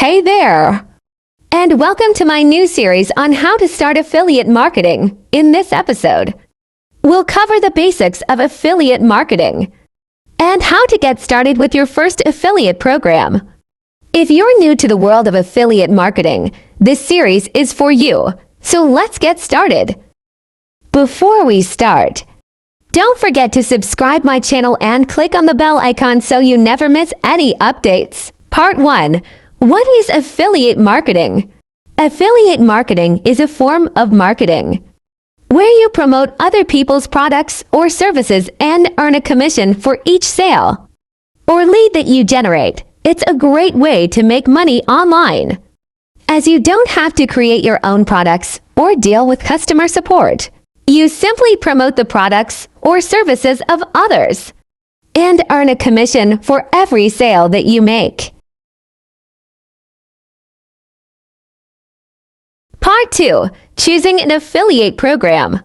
Hey there! And welcome to my new series on how to start affiliate marketing. In this episode, we'll cover the basics of affiliate marketing and how to get started with your first affiliate program. If you're new to the world of affiliate marketing, this series is for you. So let's get started. Before we start, don't forget to subscribe my channel and click on the bell icon so you never miss any updates. Part 1. What is affiliate marketing? Affiliate marketing is a form of marketing where you promote other people's products or services and earn a commission for each sale or lead that you generate. It's a great way to make money online, as you don't have to create your own products or deal with customer support. You simply promote the products or services of others and earn a commission for every sale that you make. Part 2. Choosing an affiliate program.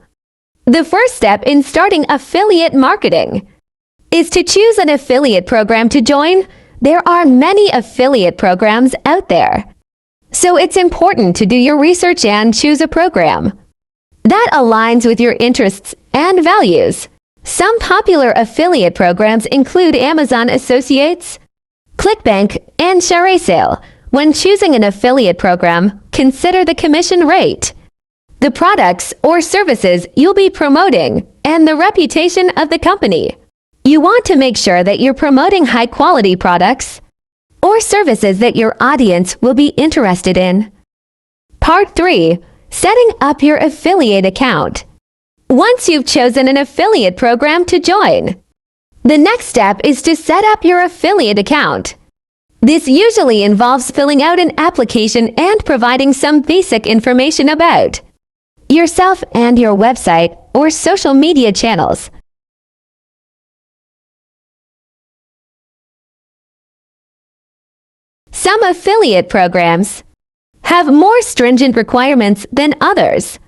The first step in starting affiliate marketing is to choose an affiliate program to join. There are many affiliate programs out there, so it's important to do your research and choose a program that aligns with your interests and values. Some popular affiliate programs include Amazon Associates, ClickBank, and ShareSale. When choosing an affiliate program, consider the commission rate, the products or services you'll be promoting, and the reputation of the company. You want to make sure that you're promoting high-quality products or services that your audience will be interested in. Part 3. Setting up your affiliate account. Once you've chosen an affiliate program to join, the next step is to set up your affiliate account. This usually involves filling out an application and providing some basic information about yourself and your website or social media channels. Some affiliate programs have more stringent requirements than others,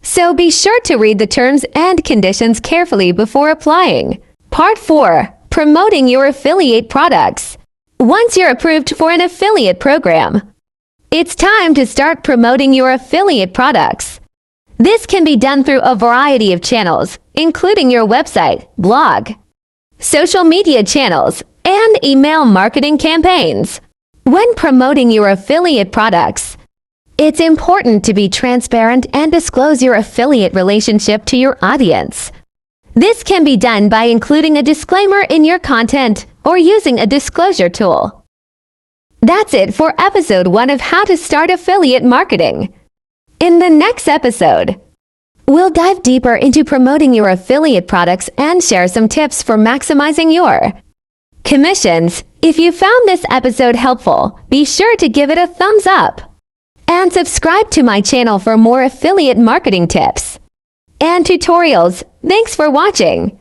so be sure to read the terms and conditions carefully before applying. Part 4. Promoting your affiliate products. Once you're approved for an affiliate program, it's time to start promoting your affiliate products. This can be done through a variety of channels, including your website, blog, social media channels, and email marketing campaigns. When promoting your affiliate products, it's important to be transparent and disclose your affiliate relationship to your audience. This can be done by including a disclaimer in your content or using a disclosure tool. That's it for episode 1 of how to start affiliate marketing. In the next episode, we'll dive deeper into promoting your affiliate products and share some tips for maximizing your commissions. If you found this episode helpful, be sure to give it a thumbs up and subscribe to my channel for more affiliate marketing tips and tutorials. Thanks for watching.